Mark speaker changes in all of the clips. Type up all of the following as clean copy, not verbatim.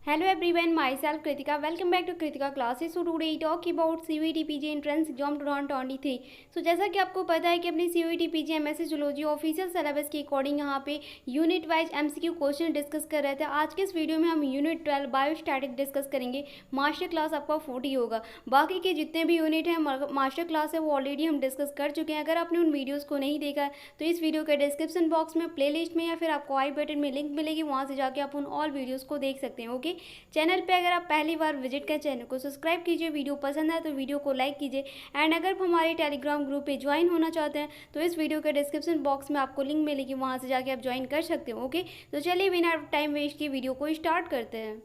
Speaker 1: Hello everyone, myself Kritika. Welcome back to Kritika classes. So today we talk about CUET PG Entrance Exam 2023. So जैसा कि आपको पता है कि अपनी CUET PG MSc zoology official syllabus के according यहाँ पे unit wise MCQ question discuss कर रहे थे। आज के इस वीडियो में हम यूनिट 12 बायोस्टैटिक डिस्कस करेंगे। मास्टर क्लास आपका 40 होगा। बाकी के जितने भी यूनिट हैं मास्टर क्लास है वो ऑलरेडी हम डिस्कस कर चुके हैं। अगर आपने उन वीडियोज़ को नहीं देखा तो इस वीडियो के डिस्क्रिप्शन बॉक्स में प्ले लिस्ट में या फिर आपको आई बटन में लिंक मिलेगी, वहाँ से जाके आप उन ऑल वीडियोज़ को देख सकते हैं। ओके, चैनल पे अगर आप पहली बार विजिट करें, चैनल को सब्सक्राइब कीजिए, वीडियो पसंद आए तो वीडियो को लाइक कीजिए। एंड अगर आप हमारे टेलीग्राम ग्रुप पे ज्वाइन होना चाहते हैं तो इस वीडियो के डिस्क्रिप्शन बॉक्स में आपको लिंक मिलेगी, वहाँ से जाके आप ज्वाइन कर सकते हो। ओके, तो चलिए बिना टाइम वेस्ट की वीडियो को स्टार्ट करते हैं।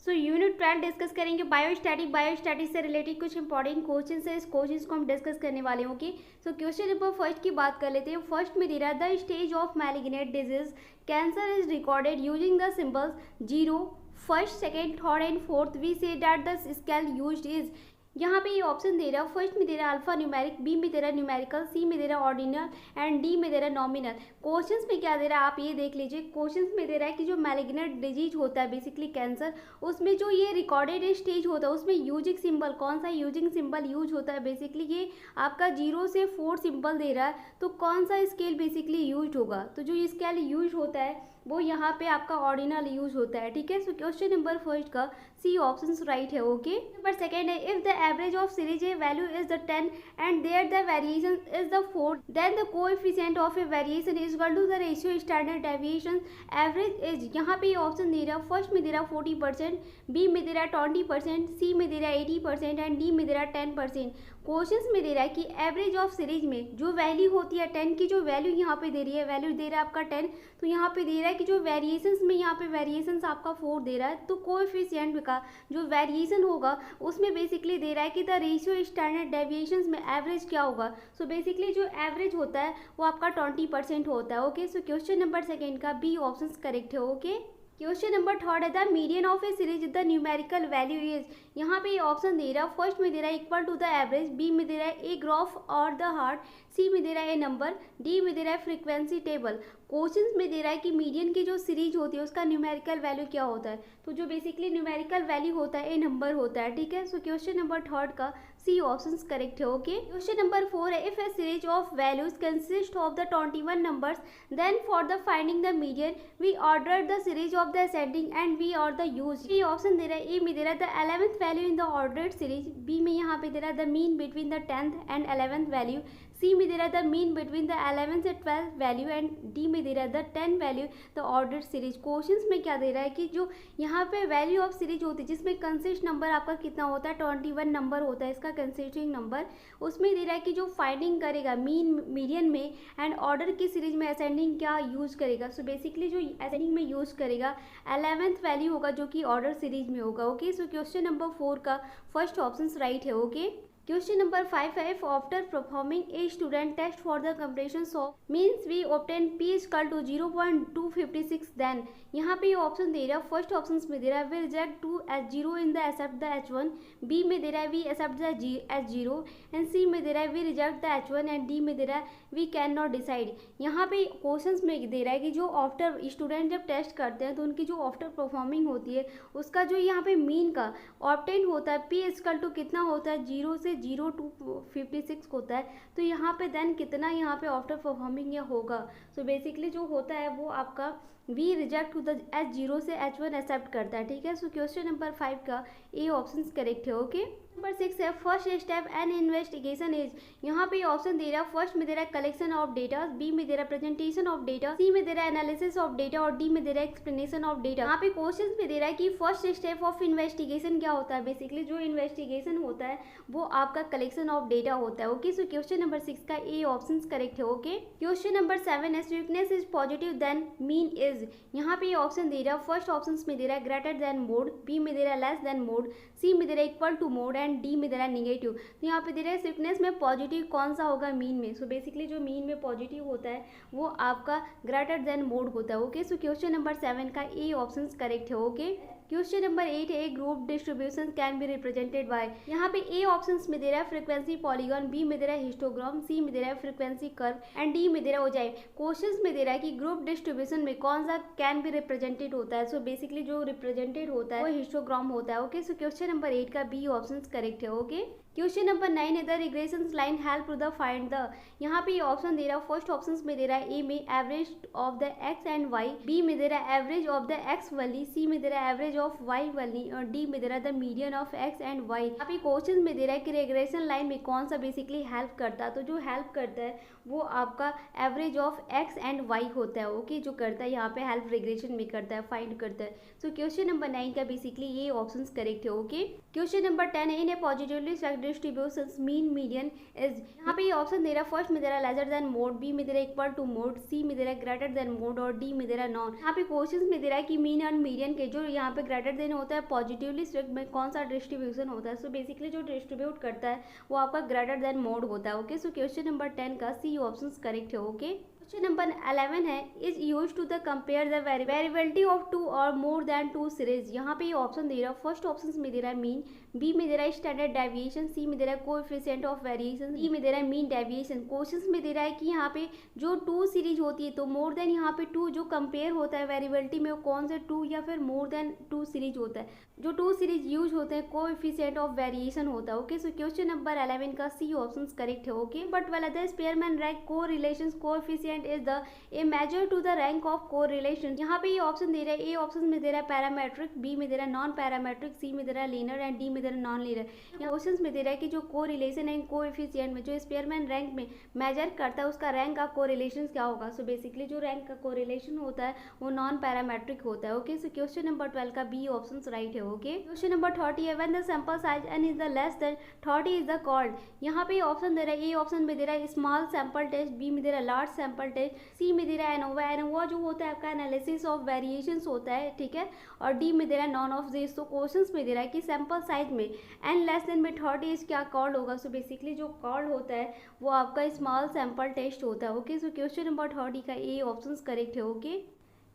Speaker 1: सो यूनिट 12 डिस्कस करेंगे बायोस्टैटिक से रिलेटेड कुछ इंपॉर्टेंट क्वेश्चन है। इस क्वेश्चन को हम डिस्कस करने वाले हैं। Okay, so question number first की बात कर लेते हैं। फर्स्ट में दे रहा है the stage of malignant disease cancer is recorded using the symbols 0 first second third and fourth. We say that the scale used is. यहाँ पे ये ऑप्शन दे रहा है। फर्स्ट में दे रहा है अल्फा न्यूमेरिक, बी में दे रहा है न्यूमेरिकल, सी में दे रहा है ऑर्डिनल एंड डी में दे रहा है नॉमिनल। क्वेश्चंस में क्या दे रहा है आप ये देख लीजिए। क्वेश्चंस में दे रहा है कि जो मैलिग्नेंट डिजीज होता है बेसिकली कैंसर, उसमें जो ये रिकॉर्डेड स्टेज होता है उसमें यूजिंग सिंबल कौन सा यूजिंग सिंबल यूज होता है। बेसिकली ये आपका 0 से 4 सिंबल दे रहा है, तो कौन सा स्केल बेसिकली यूज होगा। तो जो स्केल यूज होता है वो यहाँ पे आपका ऑर्डिनल यूज होता है। ठीक है, सो क्वेश्चन नंबर फर्स्ट का सी ऑप्शन राइट है। ओके, नंबर सेकेंड है if the average of series a value is the 10 and there the variation is the 4 then the coefficient of a variation is equal to the ratio standard deviation average is. यहाँ पे ये option दे रहा है। First में दे रहा है 40%, बी में दे रहा है 20%, सी में दे रहा है 80% एंड डी में दे रहा है 10%। क्वेश्चंस में दे रहा है कि एवरेज ऑफ सीरीज में जो वैल्यू होती है 10 की, जो वैल्यू यहाँ पे दे रही है, वैल्यू दे रहा है आपका 10, तो यहाँ पे दे रहा है कि जो वेरिएशंस में यहाँ पे वेरिएशंस आपका 4 दे रहा है, तो कोएफिशिएंट का जो वेरिएशन होगा उसमें बेसिकली दे रहा है कि द रेशियो स्टैंडर्ड डेविएशंस में एवरेज क्या होगा। सो बेसिकली जो एवरेज होता है वो आपका 20% होता है। Okay, so question number second का बी ऑप्शन करेक्ट है। ओके, क्वेश्चन नंबर थर्ड है the median of A series the numerical value is. यहाँ पे ये ऑप्शन दे रहा है। फर्स्ट में दे रहा है equal to the average, B में दे रहा है ए ग्राफ और द हार्ट, सी में दे रहा है ए नंबर, डी में दे रहा है फ्रीक्वेंसी टेबल। क्वेश्चंस में दे रहा है कि मीडियन की जो सीरीज होती है उसका न्यूमेरिकल वैल्यू क्या होता है। तो जो बेसिकली न्यूमेरिकल वैल्यू होता है ए नंबर होता है। ठीक है, सो क्वेश्चन नंबर थर्ड का सी ऑप्शन करेक्ट है। ओके, क्वेश्चन नंबर 4 है if a series of values consist of the 21 numbers then for the finding the median we order the series of the ascending and we or the use. ये option दे रहा है। A में दे रहा है the 11th value in the ordered series, B में यहाँ पे दे रहा है the mean between the 10th and 11th value, C में दे रहा है the mean between the 11th से 12th वैल्यू एंड डी में दे रहा है the 10 value the order series. Questions में क्या दे रहा है कि जो यहाँ पे वैल्यू ऑफ सीरीज होती है जिसमें कंसिस्ट नंबर आपका कितना होता है 21 नंबर होता है इसका कंसिस्टिंग नंबर, उसमें दे रहा है कि जो फाइंडिंग करेगा मीन मीडियन में एंड ऑर्डर की सीरीज में असेंडिंग क्या यूज करेगा। सो बेसिकली जो असेंडिंग में यूज करेगा 11th वैल्यू होगा जो कि ऑर्डर सीरीज में होगा। ओके, सो क्वेश्चन नंबर 4 का फर्स्ट ऑप्शन राइट है। ओके, क्वेश्चन नंबर 5 है if after performing a student test for the completion of means we obtain P equal to 0.256 then. यहाँ पे ये ऑप्शन दे रहा है। फर्स्ट ऑप्शन में दे रहा है we reject 2 as 0 in the accept the H1, B में दे रहा है we accept the H 0 and C में दे रहा है we reject the H1 and D में दे रहा है वी कैन नॉट डिसाइड। यहाँ पे क्वेश्चन में दे रहा है कि जो आफ्टर स्टूडेंट जब टेस्ट करते हैं तो उनकी जो आफ्टर परफॉर्मिंग होती है उसका जो यहाँ पे मीन का ऑब्टेन होता है पी इक्वल टू कितना होता है 0 से 0 to 56 होता है। तो यहाँ पे देन कितना यहाँ पे आफ्टर परफॉर्मिंग यह होगा। सो बेसिकली जो होता है वो आपका we reject to the H0 से H1 एक्सेप्ट करता है। ठीक है, सो क्वेश्चन नंबर 5 का ए ऑप्शन करेक्ट है। ओके, नंबर 6 है first step N investigation is. यहाँ पे ऑप्शन दे रहा है। फर्स्ट में दे रहा है कलेक्शन ऑफ डेटा, बी में दे रहा है प्रेजेंटेशन ऑफ डेटा, सी में दे रहा है एनालिसिस ऑफ डेटा और डी में दे रहा है एक्सप्लेनेशन ऑफ डेटा। यहाँ पे क्वेश्चन में दे रहा है कि फर्स्ट स्टेप ऑफ इन्वेस्टिगेशन क्या होता है। बेसिकली जो इन्वेस्टिगेशन होता है वो आपका कलेक्शन ऑफ डेटा होता है। ओके, सो क्वेश्चन नंबर 6 का ए ऑप्शन करेक्ट है। ओके, क्वेश्चन नंबर 7 है sweetness is positive then mean is. यहाँ पे ये ऑप्शन दे रहा है। फर्स्ट ऑप्शन में दे रहा है ग्रेटर देन मोड, बी में दे रहा है लेस देन मोड, सी में दे रहा है equal to mode and D में दे रहा है निगेटिव। तो यहाँ पे दे रहा है स्वीटनेस में पॉजिटिव कौन सा होगा मीन में। सो बेसिकली जो मीन में पॉजिटिव होता है वो आपका ग्रेटर देन मोड होता है। ओके, सो क्वेश्चन नंबर 7 का ए ऑप्शन करेक्ट है। ओके, क्वेश्चन नंबर 8 है group distribution can be represented by. यहाँ पे ए ऑप्शंस में दे रहा है फ्रीक्वेंसी पॉलीगॉन, बी में दे रहा है हिस्टोग्राम, सी में दे रहा है फ्रीक्वेंसी कर्व एंड डी में दे रहा है ओजाइव। क्वेश्चंस में दे रहा है कि ग्रुप डिस्ट्रीब्यूशन में कौन सा कैन बी रिप्रेजेंटेड होता है। सो बेसिकली जो रिप्रेजेंटेड होता है वो हिस्टोग्राम होता है। ओके, सो क्वेश्चन नंबर 8 का बी ऑप्शन करेक्ट है। ओके, क्वेश्चन नंबर 9 है the regression line help to the find the. यहाँ पे ऑप्शन दे रहा है फर्स्ट ऑप्शन में दे रहा है ए में average of the X and Y, B में दे रहा है average of the X value, C में दे रहा है एवरेज ऑफ वाई वैल्यू और डी में दे रहा है the median of X and Y. यहाँ पे क्वेश्चन में दे रहा है कि रिग्रेशन लाइन में कौन सा बेसिकली हेल्प करता है। तो जो हेल्प करता है वो आपका average of X and Y होता है। ओके, जो करता है यहाँ पे हेल्प रिग्रेशन में करता है, फाइंड करता है। सो क्वेश्चन नंबर 9 का बेसिकली ये ऑप्शन करेक्ट है। ओके, क्वेश्चन नंबर 10 है in a positively skewed distribution mean median is. यहाँ पे ये ऑप्शन दे रहा है फर्स्ट में दे रहा है लेसर देन मोड, बी में दे रहा है इक्वल टू मोड, सी में दे रहा है ग्रेटर देन मोड और डी में दे रहा है नॉन। यहाँ पे क्वेश्चन में दे रहा है कि मीन और मीडियन के जो यहाँ पे ग्रेटर देन होता है पॉजिटिवली स्टैक्ड में कौन सा डिस्ट्रीब्यूशन होता है। सो बेसिकली जो डिस्ट्रीब्यूट करता है वो आपका ग्रेटर देन मोड होता है। ओके, सो क्वेश्चन नंबर 10 का सी ऑप्शन करेक्ट है। ओके, क्वेश्चन नंबर 11 है is use to the compare the variability of two or more then to series. यहाँ पे ये ऑप्शन दे रहा है फर्स्ट ऑप्शन में दे रहा है मीन, बी में दे रहा है स्टैंडर्ड डेविएशन, सी में दे रहा है कोएफिशिएंट ऑफ वेरिएशन, डी में दे रहा है मीन डेविएशन। क्वेश्चंस में दे रहा है कि यहाँ पे जो टू सीरीज होती है तो मोर देन यहाँ पे टू जो कंपेयर होता है वेरिएबिलिटी में वो कौन से टू या फिर मोर देन टू सीरीज होता है। जो टू सीरीज यूज होते हैं कोएफिशिएंट ऑफ वेरिएशन होता है। ओके, सो क्वेश्चन नंबर 11 का सी ऑप्शन करेक्ट है। Okay, but whether Spearman rank correlations coefficient is the a measure to the rank of correlation. यहाँ पे ये ऑप्शन दे रहा है ए ऑप्शन में दे रहा है पैरामेट्रिक, बी में दे रहा है नॉन पैरामेट्रिक, सी में दे रहा है लीनियर एंड डी में दे रहा है नॉन लीनियर। यहाँ क्वेश्चन में दे रहा है कि जो कोरिलेशन एंड कोएफिशिएंट में जो स्पेयरमैन रैंक में मेजर करता है उसका रैंक का कोरिलेशन क्या होगा। सो बेसिकली जो रैंक का कोरिलेशन होता है वो नॉन पैरामेट्रिक होता है। ओके, सो क्वेश्चन नंबर 12 का बी ऑप्शन राइट है। ओके, क्वेश्चन नंबर 30 है when the sample size N is the less than 30 is the called. यहाँ पे ऑप्शन दे रहा है ए ऑप्शन में दे रहा है स्मॉल सैंपल टेस्ट, बी में दे रहा है लार्ज सैंपल टेस्ट, सी में दे रहा है एनोवा। एनोवा जो होता है आपका एनालिसिस ऑफ वेरिएशंस होता है, ठीक है, और डी में दे रहा है नॉन ऑफ दिस। तो क्वेश्चंस में दे रहा है कि सैंपल साइज में एन लेस देन में 30 इज क्या कॉल्ड होगा। सो बेसिकली जो कॉल्ड होता है वो आपका स्मॉल सैंपल टेस्ट होता है। ओके, सो क्वेश्चन नंबर 30 का ए ऑप्शन करेक्ट है। Okay,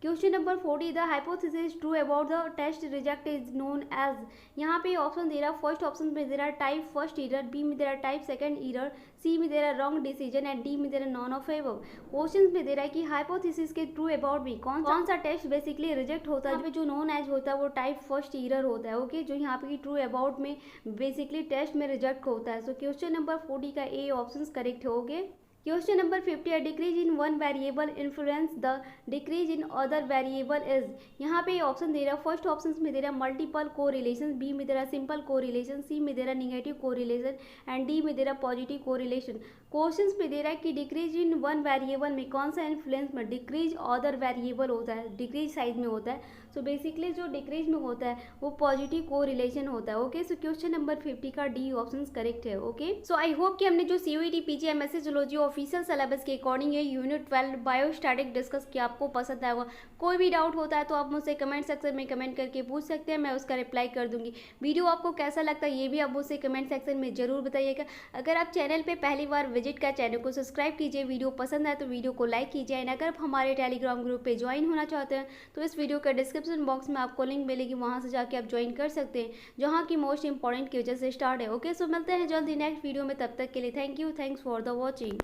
Speaker 1: question number 40 the hypothesis true about the test result is known as. यहाँ पे ऑप्शन दे रहा है फर्स्ट ऑप्शन में दे रहा है टाइप फर्स्ट एरर, बी में दे रहा है टाइप सेकंड एरर, सी में दे रहा है रॉन्ग डिसीजन एंड डी में दे रहा है नॉन ऑफ एबव। क्वेश्चन में दे रहा है कि हाइपोथेसिस के ट्रू अबाउट में कौन सा टेस्ट बेसिकली रिजेक्ट होता है। जो नोन एज होता है वो टाइप फर्स्ट एरर होता है। ओके, जो यहाँ पे ट्रू अबाउट में बेसिकली टेस्ट में रिजेक्ट होता है। सो क्वेश्चन नंबर 40 का ए ऑप्शन करेक्ट हो गए। क्वेश्चन नंबर 50 है decrease in one variable influence the decrease in other variable is. यहाँ पे ऑप्शन दे रहा है फर्स्ट ऑप्शन में दे रहा है मल्टीपल कोरिलेशन, बी में दे रहा है सिंपल कोरिलेशन, सी में दे रहा है निगेटिव कोरिलेशन एंड डी में दे रहा है पॉजिटिव कोरिलेशन। क्वेश्चन में दे रहा है कि डिक्रीज इन वन वेरिएबल में कौन सा इन्फ्लुएंस में डिक्रीज अदर वेरिएबल होता है, डिक्रीज साइज में होता है। सो बेसिकली जो डिक्रीज में होता है वो पॉजिटिव कोरिलेशन होता है। ओके, सो क्वेश्चन नंबर 50 का डी ऑप्शन करेक्ट है। ओके, सो आई होप कि हमने जो CUET PG MSc zoology official syllabus के अकॉर्डिंग ये यूनिट 12 बायोस्टैटिक डिस्कस किया, आपको पसंद आएगा। कोई भी डाउट होता है तो आप मुझसे कमेंट सेक्शन में कमेंट करके पूछ सकते हैं, मैं उसका रिप्लाई कर दूंगी। वीडियो आपको कैसा लगता है ये भी आप मुझसे कमेंट सेक्शन में जरूर बताइएगा। अगर आप चैनल पे पहली बार विजिट कर चैनल को सब्सक्राइब कीजिए, वीडियो पसंद आए तो वीडियो को लाइक कीजिए एंड अगर आप हमारे टेलीग्राम ग्रुप पे ज्वाइन होना चाहते हैं तो इस वीडियो के डिस्क्रिप्शन बॉक्स में आपको लिंक मिलेगी, वहाँ से जाके आप ज्वाइन कर सकते हैं, जहाँ की मोस्ट इंपॉर्टेंट की वजह से स्टार्ट है। ओके, सो मिलते हैं जल्दी नेक्स्ट वीडियो में, तब तक के लिए thank you, thanks for the watching.